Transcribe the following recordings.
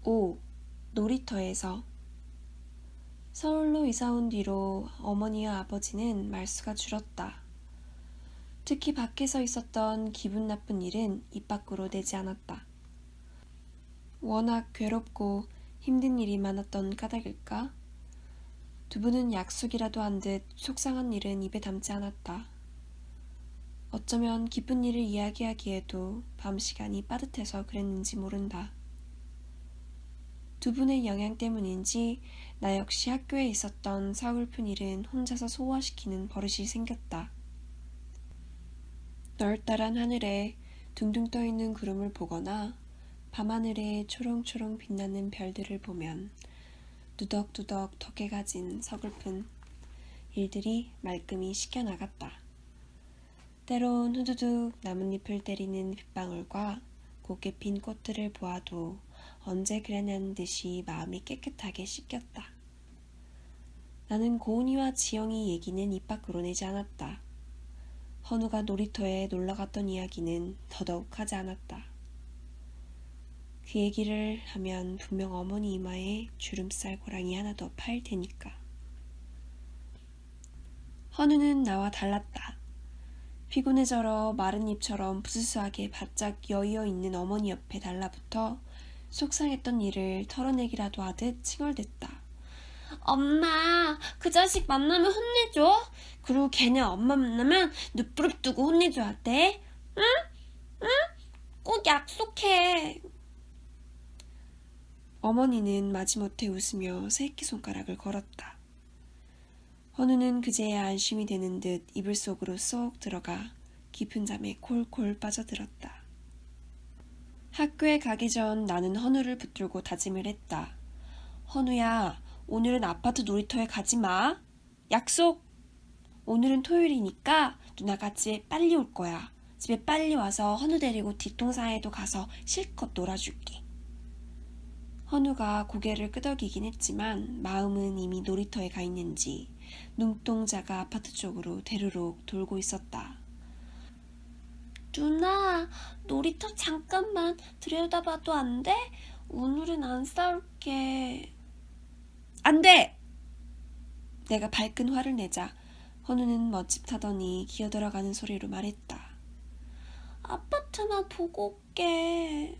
5. 놀이터에서. 서울로 이사 온 뒤로 어머니와 아버지는 말수가 줄었다. 특히 밖에서 있었던 기분 나쁜 일은 입 밖으로 내지 않았다. 워낙 괴롭고 힘든 일이 많았던 까닭일까? 두 분은 약속이라도 한 듯 속상한 일은 입에 담지 않았다. 어쩌면 기쁜 일을 이야기하기에도 밤 시간이 빠듯해서 그랬는지 모른다. 두 분의 영향 때문인지 나 역시 학교에 있었던 서글픈 일은 혼자서 소화시키는 버릇이 생겼다. 널따란 하늘에 둥둥 떠있는 구름을 보거나 밤하늘에 초롱초롱 빛나는 별들을 보면 누덕누덕 덕에 가진 서글픈 일들이 말끔히 씻겨나갔다. 때론 후두둑 나뭇잎을 때리는 빗방울과 곱게 핀 꽃들을 보아도 언제 그랬냐는 듯이 마음이 깨끗하게 씻겼다. 나는 고은이와 지영이 얘기는 입 밖으로 내지 않았다. 헌우가 놀이터에 놀러갔던 이야기는 더더욱 하지 않았다. 그 얘기를 하면 분명 어머니 이마에 주름살 고랑이 하나 더 파일 테니까. 헌우는 나와 달랐다. 피곤해져러 마른 잎처럼 부스스하게 바짝 여의어 있는 어머니 옆에 달라붙어 속상했던 일을 털어내기라도 하듯 칭얼댔다. 엄마, 그 자식 만나면 혼내줘. 그리고 걔네 엄마 만나면 눕부릅 두고 혼내줘야 돼. 응? 응? 꼭 약속해. 어머니는 마지못해 웃으며 새끼손가락을 걸었다. 헌우는 그제야 안심이 되는 듯 이불 속으로 쏙 들어가 깊은 잠에 콜콜 빠져들었다. 학교에 가기 전 나는 헌우를 붙들고 다짐을 했다. 헌우야, 오늘은 아파트 놀이터에 가지 마. 약속! 오늘은 토요일이니까 누나가 집에 빨리 올 거야. 집에 빨리 와서 헌우 데리고 뒷동산에도 가서 실컷 놀아줄게. 헌우가 고개를 끄덕이긴 했지만 마음은 이미 놀이터에 가 있는지 눈동자가 아파트 쪽으로 대르륵 돌고 있었다. 누나, 놀이터 잠깐만 들여다봐도 안 돼? 오늘은 안 싸울게. 안 돼! 내가 발끈 화를 내자 헌우는 멋집타더니 기어들어가는 소리로 말했다. 아파트만 보고 올게.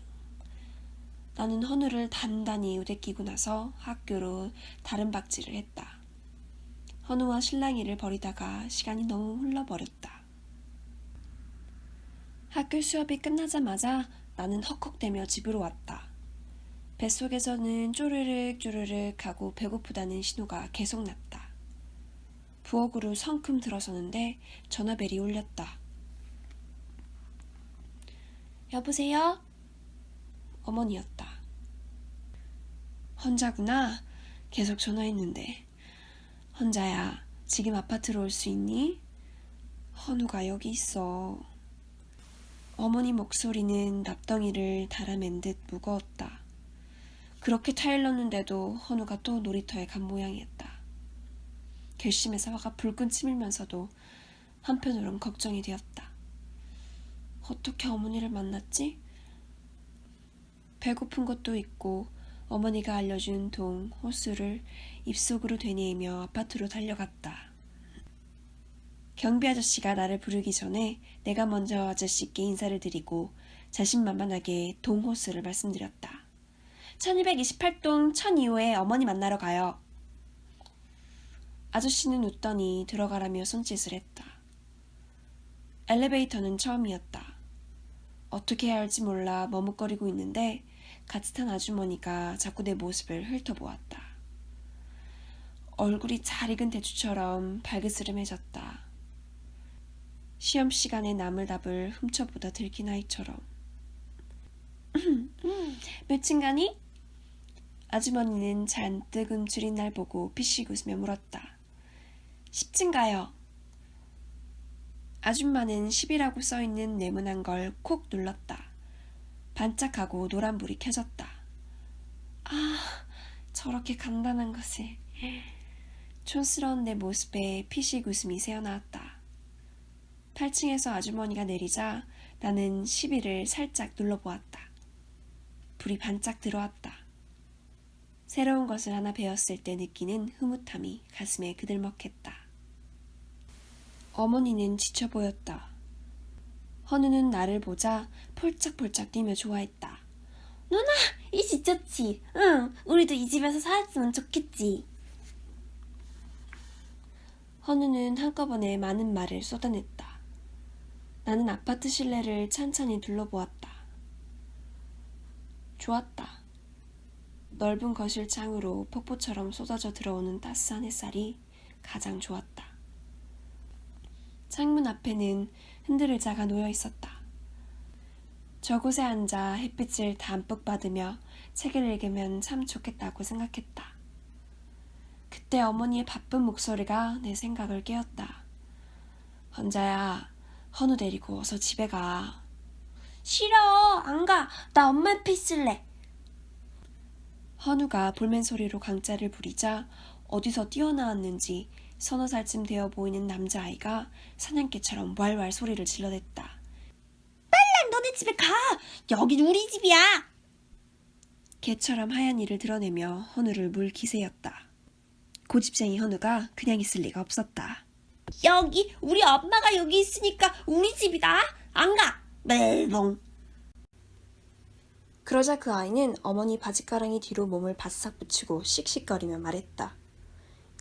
나는 헌우를 단단히 우대끼고 나서 학교로 다른 박질을 했다. 헌우와 실랑이를 벌이다가 시간이 너무 흘러버렸다. 학교 수업이 끝나자마자 나는 헉헉대며 집으로 왔다. 뱃속에서는 쪼르륵 쪼르륵 하고 배고프다는 신호가 계속 났다. 부엌으로 성큼 들어서는데 전화벨이 울렸다. 여보세요? 어머니였다. 헌자구나. 계속 전화했는데. 헌자야, 지금 아파트로 올 수 있니? 헌우가 여기 있어. 어머니 목소리는 납덩이를 달아맨 듯 무거웠다. 그렇게 타일렀는데도 헌우가 또 놀이터에 간 모양이었다. 결심에서 화가 불끈 치밀면서도 한편으론 걱정이 되었다. 어떻게 어머니를 만났지? 배고픈 것도 있고 어머니가 알려준 동, 호수를 입속으로 되뇌이며 아파트로 달려갔다. 경비 아저씨가 나를 부르기 전에 내가 먼저 아저씨께 인사를 드리고 자신만만하게 동호수를 말씀드렸다. 1228동 1002호에 어머니 만나러 가요. 아저씨는 웃더니 들어가라며 손짓을 했다. 엘리베이터는 처음이었다. 어떻게 해야 할지 몰라 머뭇거리고 있는데 같이 탄 아주머니가 자꾸 내 모습을 훑어보았다. 얼굴이 잘 익은 대추처럼 발그스름해졌다. 시험 시간에 남을 답을 훔쳐보다 들킨 아이처럼. 몇 층 가니? 아주머니는 잔뜩 움츠린 날 보고 피식 웃으며 물었다. 10층 가요. 아줌마는 10이라고 써있는 네모난 걸 콕 눌렀다. 반짝하고 노란불이 켜졌다. 아, 저렇게 간단한 것을. 촌스러운 내 모습에 피식 웃음이 새어나왔다. 8층에서 아주머니가 내리자 나는 11을 살짝 눌러보았다. 불이 반짝 들어왔다. 새로운 것을 하나 배웠을 때 느끼는 흐뭇함이 가슴에 그들먹했다. 어머니는 지쳐 보였다. 헌우는 나를 보자 폴짝폴짝 뛰며 좋아했다. 누나, 이 집 좋지? 응, 우리도 이 집에서 살았으면 좋겠지. 헌우는 한꺼번에 많은 말을 쏟아냈다. 나는 아파트 실내를 찬찬히 둘러보았다. 좋았다. 넓은 거실 창으로 폭포처럼 쏟아져 들어오는 따스한 햇살이 가장 좋았다. 창문 앞에는 흔들 의자가 놓여 있었다. 저곳에 앉아 햇빛을 담뿍 받으며 책을 읽으면 참 좋겠다고 생각했다. 그때 어머니의 바쁜 목소리가 내 생각을 깨웠다. 헌자야, 헌우 데리고 어서 집에 가. 싫어, 안 가. 나 엄마 옆에 있을래. 헌우가 볼멘 소리로 강짜를 부리자 어디서 뛰어나왔는지 서너 살쯤 되어 보이는 남자아이가 사냥개처럼 왈왈 소리를 질러댔다. 빨리 너네 집에 가! 여긴 우리 집이야! 개처럼 하얀 이를 드러내며 헌우를 물 기세였다. 고집쟁이 헌우가 그냥 있을 리가 없었다. 여기 우리 엄마가 여기 있으니까 우리 집이다. 안 가. 멜봉. 그러자 그 아이는 어머니 바지가랑이 뒤로 몸을 바싹 붙이고 씩씩거리며 말했다.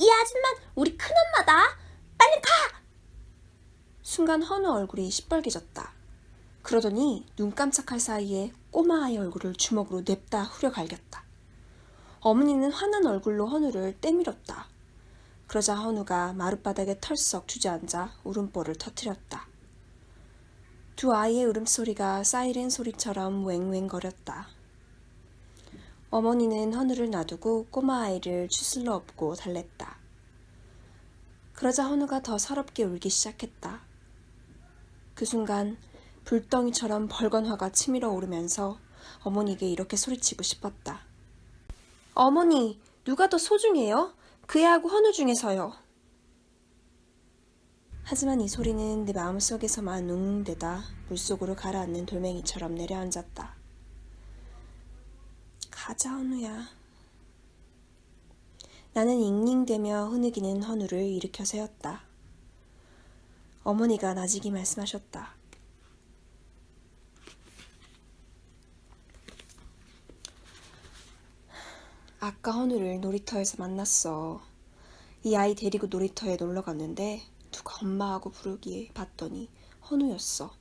이 아줌만 우리 큰엄마다. 빨리 가. 순간 헌우 얼굴이 시뻘개졌다. 그러더니 눈 깜짝할 사이에 꼬마 아이 얼굴을 주먹으로 냅다 후려갈겼다. 어머니는 화난 얼굴로 헌우를 떼밀었다. 그러자 헌우가 마룻바닥에 털썩 주저앉아 울음보를 터뜨렸다. 두 아이의 울음소리가 사이렌 소리처럼 웽웽거렸다. 어머니는 헌우를 놔두고 꼬마 아이를 추슬러 업고 달랬다. 그러자 헌우가 더 서럽게 울기 시작했다. 그 순간 불덩이처럼 벌건 화가 치밀어 오르면서 어머니에게 이렇게 소리치고 싶었다. 어머니, 누가 더 소중해요? 그 애하고 헌우 중에서요. 하지만 이 소리는 내 마음속에서만 웅웅대다 물속으로 가라앉는 돌멩이처럼 내려앉았다. 가자, 헌우야. 나는 잉잉대며 흐느끼는 헌우를 일으켜 세웠다. 어머니가 나직이 말씀하셨다. 아까 헌우를 놀이터에서 만났어. 이 아이 데리고 놀이터에 놀러 갔는데 누가 엄마하고 부르기에 봤더니 헌우였어.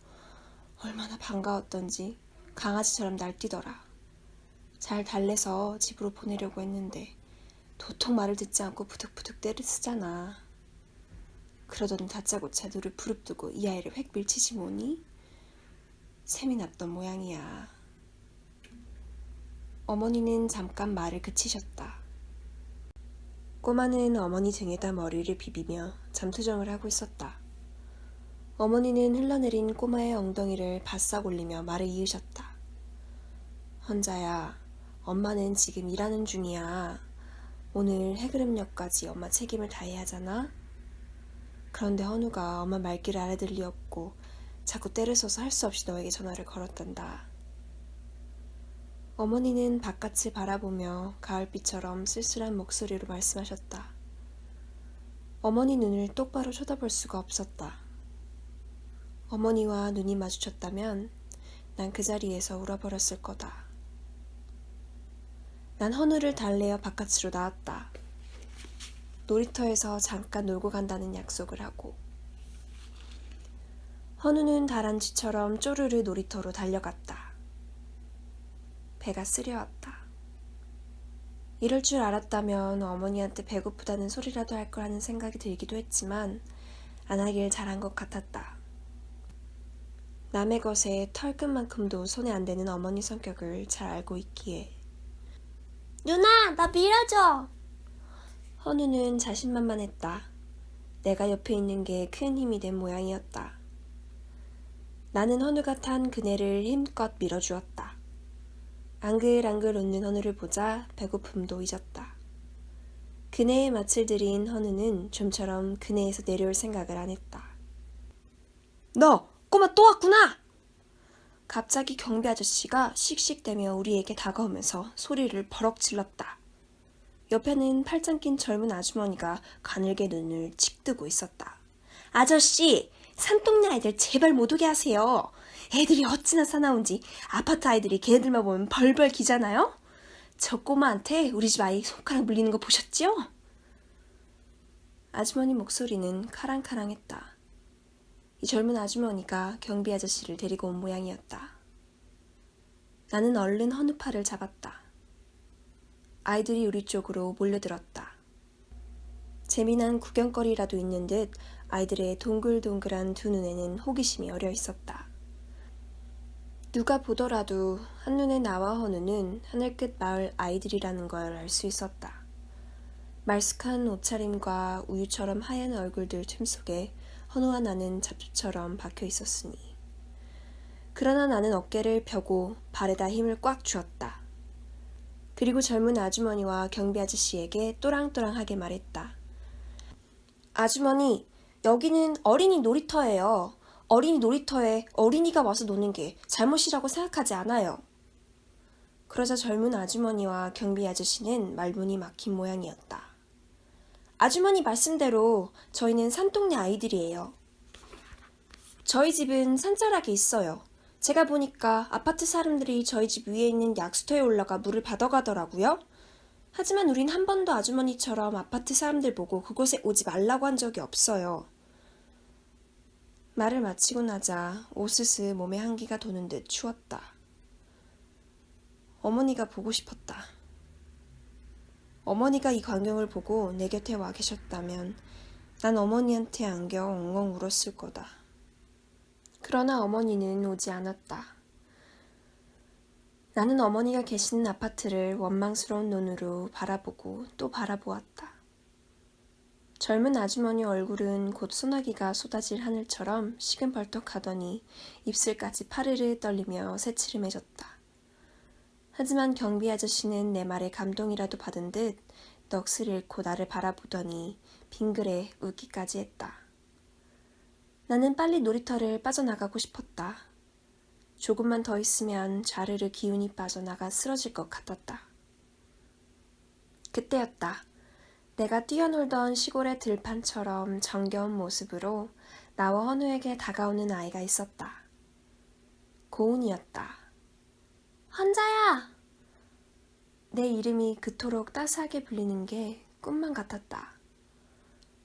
얼마나 반가웠던지 강아지처럼 날뛰더라. 잘 달래서 집으로 보내려고 했는데 도통 말을 듣지 않고 부득부득 때를 쓰잖아. 그러더니 다짜고짜 누를 부릅뜨고 이 아이를 획 밀치지 뭐니? 셈이 났던 모양이야. 어머니는 잠깐 말을 그치셨다. 꼬마는 어머니 등에다 머리를 비비며 잠투정을 하고 있었다. 어머니는 흘러내린 꼬마의 엉덩이를 바싹 올리며 말을 이으셨다. 헌자야, 엄마는 지금 일하는 중이야. 오늘 해그름역까지 엄마 책임을 다해야 하잖아. 그런데 헌우가 엄마 말귀를 알아들 리 없고 자꾸 때를 써서 할 수 없이 너에게 전화를 걸었단다. 어머니는 바깥을 바라보며 가을비처럼 쓸쓸한 목소리로 말씀하셨다. 어머니 눈을 똑바로 쳐다볼 수가 없었다. 어머니와 눈이 마주쳤다면 난 그 자리에서 울어버렸을 거다. 난 헌우를 달래어 바깥으로 나왔다. 놀이터에서 잠깐 놀고 간다는 약속을 하고. 헌우는 다람쥐처럼 쪼르르 놀이터로 달려갔다. 배가 쓰려왔다. 이럴 줄 알았다면 어머니한테 배고프다는 소리라도 할 거라는 생각이 들기도 했지만 안 하길 잘한 것 같았다. 남의 것에 털끝만큼도 손에 안 대는 어머니 성격을 잘 알고 있기에. 누나, 나 밀어줘! 헌우는 자신만만했다. 내가 옆에 있는 게 큰 힘이 된 모양이었다. 나는 헌우가 탄 그네를 힘껏 밀어주었다. 앙글앙글 웃는 헌우를 보자 배고픔도 잊었다. 그네에 맏을 들인 헌우는 좀처럼 그네에서 내려올 생각을 안 했다. 너! 꼬마 또 왔구나! 갑자기 경비 아저씨가 씩씩대며 우리에게 다가오면서 소리를 버럭 질렀다. 옆에는 팔짱 낀 젊은 아주머니가 가늘게 눈을 칙 뜨고 있었다. 아저씨, 산동네 아이들 제발 못 오게 하세요. 애들이 어찌나 사나운지 아파트 아이들이 걔네들만 보면 벌벌 기잖아요? 저 꼬마한테 우리 집 아이 손가락 물리는 거 보셨지요? 아주머니 목소리는 카랑카랑했다. 이 젊은 아주머니가 경비 아저씨를 데리고 온 모양이었다. 나는 얼른 헌우팔을 잡았다. 아이들이 우리 쪽으로 몰려들었다. 재미난 구경거리라도 있는 듯 아이들의 동글동글한 두 눈에는 호기심이 어려 있었다. 누가 보더라도 한눈에 나와 헌우는 하늘끝 마을 아이들이라는 걸 알 수 있었다. 말쑥한 옷차림과 우유처럼 하얀 얼굴들 틈 속에 헌우와 나는 잡초처럼 박혀 있었으니. 그러나 나는 어깨를 펴고 발에다 힘을 꽉 주었다. 그리고 젊은 아주머니와 경비 아저씨에게 또랑또랑하게 말했다. 아주머니, 여기는 어린이 놀이터예요. 어린이 놀이터에 어린이가 와서 노는 게 잘못이라고 생각하지 않아요. 그러자 젊은 아주머니와 경비 아저씨는 말문이 막힌 모양이었다. 아주머니 말씀대로 저희는 산동네 아이들이에요. 저희 집은 산자락에 있어요. 제가 보니까 아파트 사람들이 저희 집 위에 있는 약수터에 올라가 물을 받아가더라고요. 하지만 우린 한 번도 아주머니처럼 아파트 사람들 보고 그곳에 오지 말라고 한 적이 없어요. 말을 마치고 나자 오스스 몸에 한기가 도는 듯 추웠다. 어머니가 보고 싶었다. 어머니가 이 광경을 보고 내 곁에 와 계셨다면 난 어머니한테 안겨 엉엉 울었을 거다. 그러나 어머니는 오지 않았다. 나는 어머니가 계시는 아파트를 원망스러운 눈으로 바라보고 또 바라보았다. 젊은 아주머니 얼굴은 곧 소나기가 쏟아질 하늘처럼 시금벌떡하더니 입술까지 파르르 떨리며 새치름해졌다. 하지만 경비 아저씨는 내 말에 감동이라도 받은 듯 넋을 잃고 나를 바라보더니 빙그레 웃기까지 했다. 나는 빨리 놀이터를 빠져나가고 싶었다. 조금만 더 있으면 좌르르 기운이 빠져나가 쓰러질 것 같았다. 그때였다. 내가 뛰어놀던 시골의 들판처럼 정겨운 모습으로 나와 헌우에게 다가오는 아이가 있었다. 고은이었다. 헌자야! 내 이름이 그토록 따스하게 불리는 게 꿈만 같았다.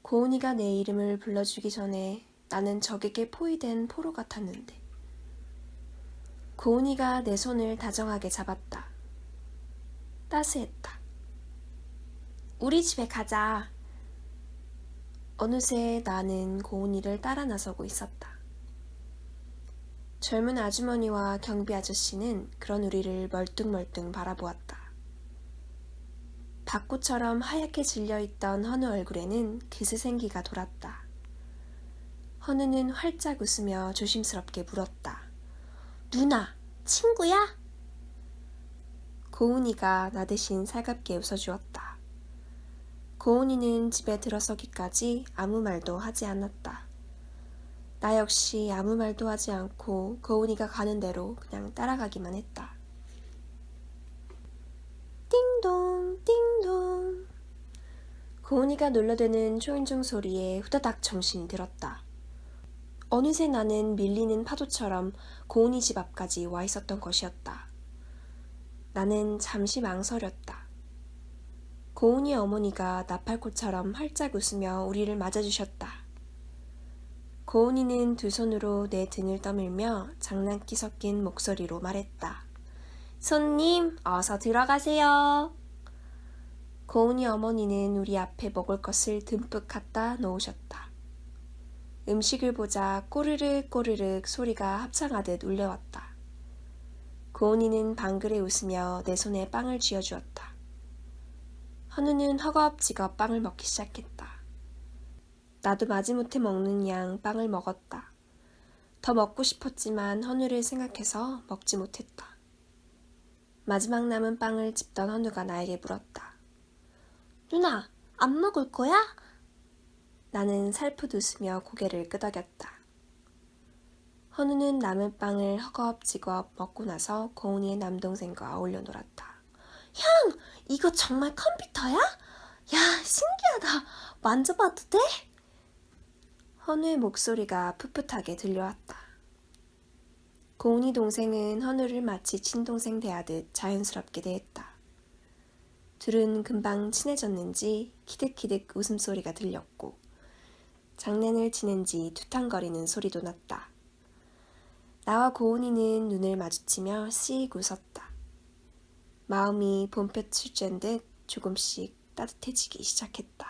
고은이가 내 이름을 불러주기 전에 나는 적에게 포위된 포로 같았는데. 고은이가 내 손을 다정하게 잡았다. 따스했다. 우리 집에 가자. 어느새 나는 고은이를 따라 나서고 있었다. 젊은 아주머니와 경비 아저씨는 그런 우리를 멀뚱멀뚱 바라보았다. 벚꽃처럼 하얗게 질려있던 헌우 얼굴에는 그새 생기가 돌았다. 헌우는 활짝 웃으며 조심스럽게 물었다. 누나, 친구야? 고은이가 나 대신 살갑게 웃어주었다. 고은이는 집에 들어서기까지 아무 말도 하지 않았다. 나 역시 아무 말도 하지 않고 고은이가 가는 대로 그냥 따라가기만 했다. 띵동 띵동. 고은이가 놀라대는 초인종 소리에 후다닥 정신이 들었다. 어느새 나는 밀리는 파도처럼 고은이 집 앞까지 와 있었던 것이었다. 나는 잠시 망설였다. 고은이 어머니가 나팔꽃처럼 활짝 웃으며 우리를 맞아주셨다. 고은이는 두 손으로 내 등을 떠밀며 장난기 섞인 목소리로 말했다. 손님, 어서 들어가세요. 고은이 어머니는 우리 앞에 먹을 것을 듬뿍 갖다 놓으셨다. 음식을 보자 꼬르륵 꼬르륵 소리가 합창하듯 울려왔다. 고은이는 방글에 웃으며 내 손에 빵을 쥐어주었다. 헌우는 허겁지겁 빵을 먹기 시작했다. 나도 마지못해 먹는 양 빵을 먹었다. 더 먹고 싶었지만 헌우를 생각해서 먹지 못했다. 마지막 남은 빵을 집던 헌우가 나에게 물었다. 누나, 안 먹을 거야? 나는 살풋 웃으며 고개를 끄덕였다. 헌우는 남은 빵을 허겁지겁 먹고 나서 고은이의 남동생과 어울려 놀았다. 이거 정말 컴퓨터야? 야, 신기하다. 만져봐도 돼? 헌우의 목소리가 풋풋하게 들려왔다. 고은이 동생은 헌우를 마치 친동생 대하듯 자연스럽게 대했다. 둘은 금방 친해졌는지 키득키득 웃음소리가 들렸고 장난을 치는지 투탕거리는 소리도 났다. 나와 고은이는 눈을 마주치며 씩 웃었다. 마음이 봄볕을 쬐는 듯 조금씩 따뜻해지기 시작했다.